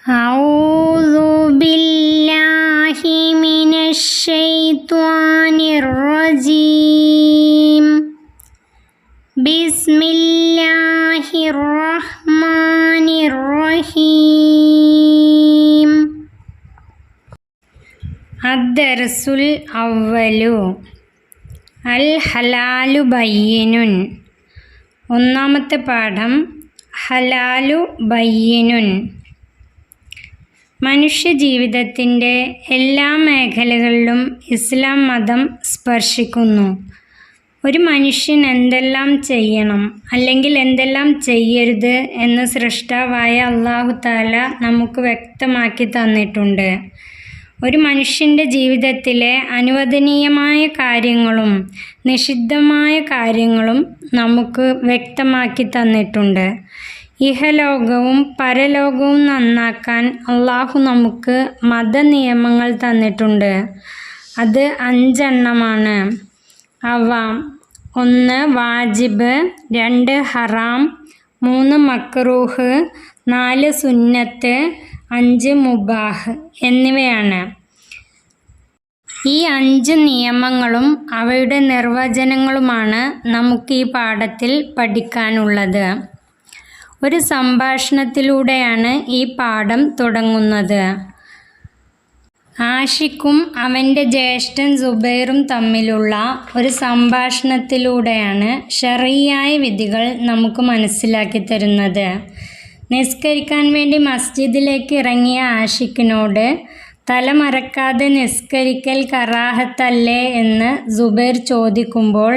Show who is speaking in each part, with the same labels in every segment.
Speaker 1: أعوذ بالله من الشيطان الرجيم بسم الله الرحمن الرحيم الدرس الأول الحلال بين ഒന്നാമത്തെ പാഠം ഹലാലു ബയ്യിനുൻ. മനുഷ്യജീവിതത്തിൻ്റെ എല്ലാ മേഖലകളിലും ഇസ്ലാം മതം സ്പർശിക്കുന്നു. ഒരു മനുഷ്യൻ എന്തെല്ലാം ചെയ്യണം അല്ലെങ്കിൽ എന്തെല്ലാം ചെയ്യരുത് എന്ന് സൃഷ്ടാവായ അല്ലാഹു തആല നമുക്ക് വ്യക്തമാക്കി തന്നിട്ടുണ്ട്. ഒരു മനുഷ്യൻ്റെ ജീവിതത്തിലെ അനുവദനീയമായ കാര്യങ്ങളും നിഷിദ്ധമായ കാര്യങ്ങളും നമുക്ക് വ്യക്തമാക്കി തന്നിട്ടുണ്ട്. ഇഹലോകവും പരലോകവും നന്നാക്കാൻ അള്ളാഹു നമുക്ക് മതനിയമങ്ങൾ തന്നിട്ടുണ്ട്. അത് 5 എണ്ണമാണ്. അവ 1 വാജിബ്, 2 ഹറാം, 3 മക്റൂഹ്, 4 സുന്നത്ത്, 5 മുബാഹ് എന്നിവയാണ്. ഈ 5 നിയമങ്ങളും അവയുടെ നിർവചനങ്ങളുമാണ് നമുക്ക് ഈ പാഠത്തിൽ പഠിക്കാനുള്ളത്. ഒരു സംഭാഷണത്തിലൂടെയാണ് ഈ പാഠം തുടങ്ങുന്നത്. ആഷിഖും അവൻ്റെ ജ്യേഷ്ഠൻ സുബൈറും തമ്മിലുള്ള ഒരു സംഭാഷണത്തിലൂടെയാണ് ശർഈയായ വിധികൾ നമുക്ക് മനസ്സിലാക്കി തരുന്നത്. നിസ്കരിക്കാൻ വേണ്ടി മസ്ജിദിലേക്ക് ഇറങ്ങിയ ആഷിഖിനോട് തലമറക്കാതെ നിസ്കരിക്കൽ കറാഹത്തല്ലേ എന്ന് സുബൈർ ചോദിക്കുമ്പോൾ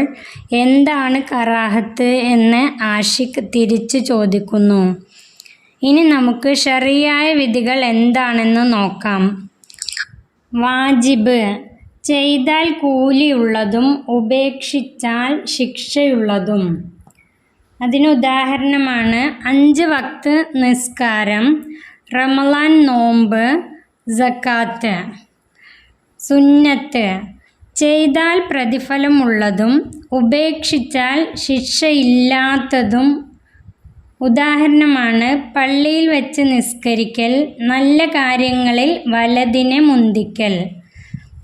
Speaker 1: എന്താണ് കറാഹത്ത് എന്ന് ആഷിഖ് തിരിച്ചു ചോദിക്കുന്നു. ഇനി നമുക്ക് ശർഈയായ വിധികൾ എന്താണെന്ന് നോക്കാം. വാജിബ്, ചെയ്താൽ കൂലിയുള്ളതും ഉപേക്ഷിച്ചാൽ ശിക്ഷയുള്ളതും. അതിനുദാഹരണമാണ് 5 വക്ത് നിസ്കാരം, റമളാൻ നോമ്പ്, സക്കാത്ത്. സുന്നത്ത്, ചെയ്താൽ പ്രതിഫലമുള്ളതും ഉപേക്ഷിച്ചാൽ ശിക്ഷയില്ലാത്തതും. ഉദാഹരണമാണ് പള്ളിയിൽ വെച്ച് നിസ്കരിക്കൽ, നല്ല കാര്യങ്ങളിൽ വലതിനെ മുന്തിക്കൽ.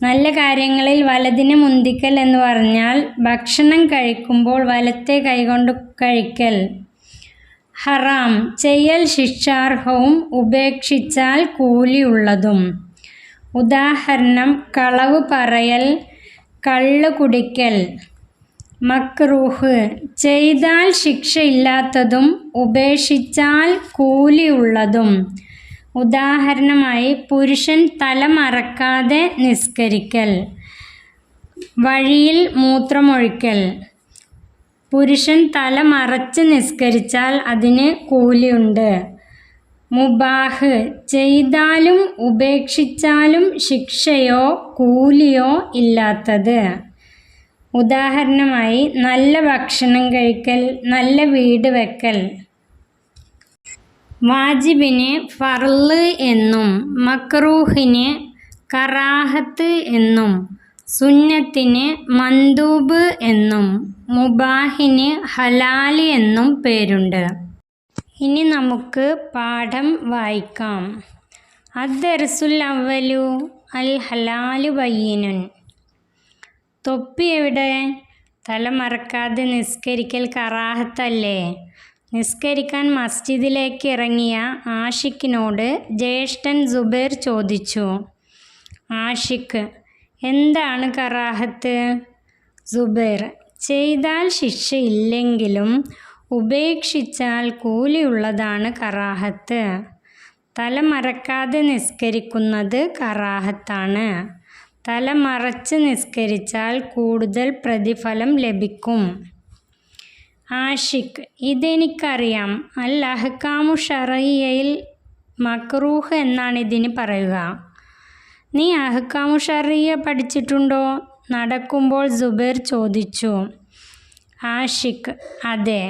Speaker 1: നല്ല കാര്യങ്ങളിൽ വലതിനെ മുന്തിക്കൽ എന്ന് പറഞ്ഞാൽ ഭക്ഷണം കഴിക്കുമ്പോൾ വലത്തെ കൈകൊണ്ട് കഴിക്കൽ. ഹറാം, ചെയ്യൽ ശിക്ഷാർഹവും ഉപേക്ഷിച്ചാൽ കൂലിയുള്ളതും. ഉദാഹരണം കളവ് പറയൽ, കള്ള് കുടിക്കൽ. മക്റൂഹ്, ചെയ്താൽ ശിക്ഷയില്ലാത്തതും ഉപേക്ഷിച്ചാൽ കൂലിയുള്ളതും. ഉദാഹരണമായി പുരുഷൻ തലമറക്കാതെ നിസ്കരിക്കൽ, വഴിയിൽ മൂത്രമൊഴിക്കൽ. പുരുഷൻ തല മറച്ച് നിസ്കരിച്ചാൽ അതിന് കൂലിയുണ്ട്. മുബാഹ്, ചെയ്താലും ഉപേക്ഷിച്ചാലും ശിക്ഷയോ കൂലിയോ ഇല്ലാത്തത്. ഉദാഹരണമായി നല്ല ഭക്ഷണം കഴിക്കൽ, നല്ല വീട് വെക്കൽ. വാജിബിന് ഫർള് എന്നും മക്റൂഹിന് കറാഹത്ത് എന്നും സുന്നത്തിന് മന്ദൂബ് എന്നും മുബാഹിന് ഹലാല് എന്നും പേരുണ്ട്. ഇനി നമുക്ക് പാഠം വായിക്കാം. അദ്ദർസുൽ അവ്വലു അൽ ഹലാലു ബയ്യിനുൻ. തൊപ്പി എവിടെ? തലമറക്കാതെ നിസ്കരിക്കൽ കറാഹത്തല്ലേ? നിസ്കരിക്കാൻ മസ്ജിദിലേക്ക് ഇറങ്ങിയ ആഷിഖിനോട് ജ്യേഷ്ഠൻ സുബൈർ ചോദിച്ചു. ആഷിഖ്, എന്താണ് കറാഹത്ത്? സുബൈർ, ചെയ്താൽ ശിക്ഷയില്ലെങ്കിലും ഉപേക്ഷിച്ചാൽ കൂലിയുള്ളതാണ് കറാഹത്ത്. തലമറക്കാതെ നിസ്കരിക്കുന്നത് കറാഹത്താണ്. തലമറച്ച് നിസ്കരിച്ചാൽ കൂടുതൽ പ്രതിഫലം ലഭിക്കും. ആഷിഖ്, ഇതെനിക്കറിയാം. അൽ അഹ്കാമു ശർഈയയിൽ മക്റൂഹ് എന്നാണ് ഇതിന് പറയുക. നീ അഹ്കാമു ശർഈയ പഠിച്ചിട്ടുണ്ടോ? നടക്കുമ്പോൾ സുബൈർ ചോദിച്ചു. ആഷിഖ്, അതെ.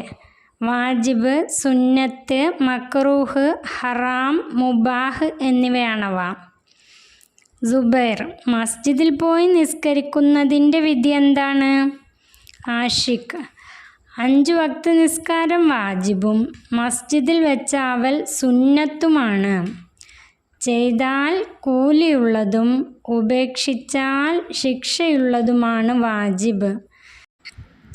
Speaker 1: വാജിബ്, സുന്നത്ത്, മക്റൂഹ്, ഹറാം, മുബാഹ് എന്നിവയാണവ. സുബൈർ, മസ്ജിദിൽ പോയി നിസ്കരിക്കുന്നതിൻ്റെ വിധി എന്താണ്? ആഷിഖ്, 5 വക്ത് നിസ്കാരം വാജിബും മസ്ജിദിൽ വെച്ച് ആവൽ സുന്നത്തുമാണ്. ചെയ്താൽ കൂലിയുള്ളതും ഉപേക്ഷിച്ചാൽ ശിക്ഷയുള്ളതുമാണ് വാജിബ്.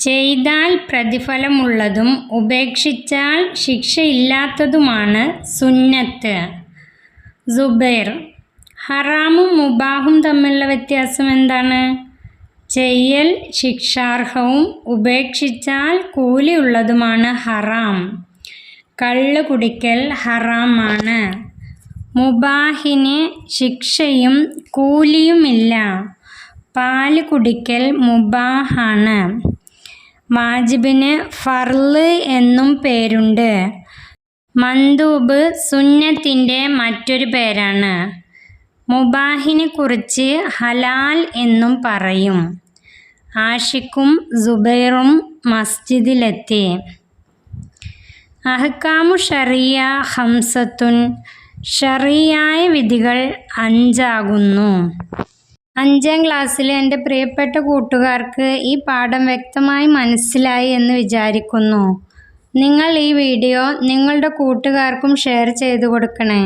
Speaker 1: ചെയ്താൽ പ്രതിഫലമുള്ളതും ഉപേക്ഷിച്ചാൽ ശിക്ഷയില്ലാത്തതുമാണ് സുന്നത്ത്. സുബൈർ: ഹറാമും മുബാഹും തമ്മിലുള്ള വ്യത്യാസം എന്താണ്? ചെയ്യൽ ശിക്ഷാർഹവും ഉപേക്ഷിച്ചാൽ കൂലിയുള്ളതുമാണ് ഹറാം. കള്ള് കുടിക്കൽ ഹറാമാണ്. മുബാഹിന് ശിക്ഷയും കൂലിയുമില്ല. പാല് കുടിക്കൽ മുബാഹാണ്. വാജിബിന് ഫർള് എന്നും പേരുണ്ട്. മന്ദൂബ് സുന്നത്തിൻ്റെ മറ്റൊരു പേരാണ്. മുബാഹിനെ കുറിച്ച് ഹലാൽ എന്നും പറയും. ആഷിഖും സുബൈറും മസ്ജിദിലെത്തി. അഹ്കാമു ഷറിയ ഹംസത്തുൻ: ഷറിയായ വിധികൾ 5 ആകുന്നു. 5ാം ക്ലാസ്സിലെ എൻ്റെ പ്രിയപ്പെട്ട കൂട്ടുകാർക്ക് ഈ പാഠം വ്യക്തമായി മനസ്സിലായി എന്ന് വിചാരിക്കുന്നു. നിങ്ങൾ ഈ വീഡിയോ നിങ്ങളുടെ കൂട്ടുകാർക്കും ഷെയർ ചെയ്തു കൊടുക്കണേ.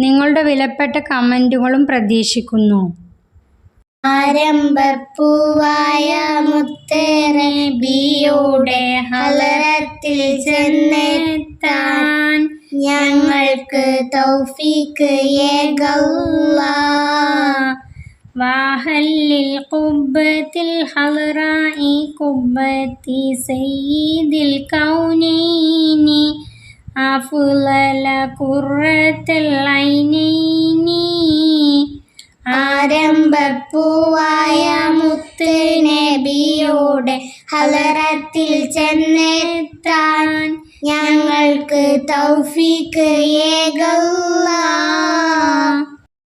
Speaker 1: നിങ്ങളുടെ വിലപ്പെട്ട കമൻറ്റുകളും പ്രതീക്ഷിക്കുന്നു.
Speaker 2: ആരംഭപ്പൂവായ മുത്തനബിയുടെ ഹളറത്തിൽ ചെന്നെത്താൻ ഞങ്ങൾക്ക് തൗഫീക്ക് ഏകല്ലാഹ്.
Speaker 1: വാഹല്ലിൽ ഖുബ്ബത്തിൽ ഹളറായി ഖുബ്ബത്തി സയ്യിദിൽ കൗനൈനി അഫ്ളല ഖുറത്തൽ ഐനൈനി.
Speaker 2: ആരംഭപ്പൂവായ മുത്തുനബിയുടെ ഹളറത്തിൽ ചെന്നെത്താൻ ഞങ്ങൾക്ക് തൗഫീക്ക് ഏകല്ലാഹ്.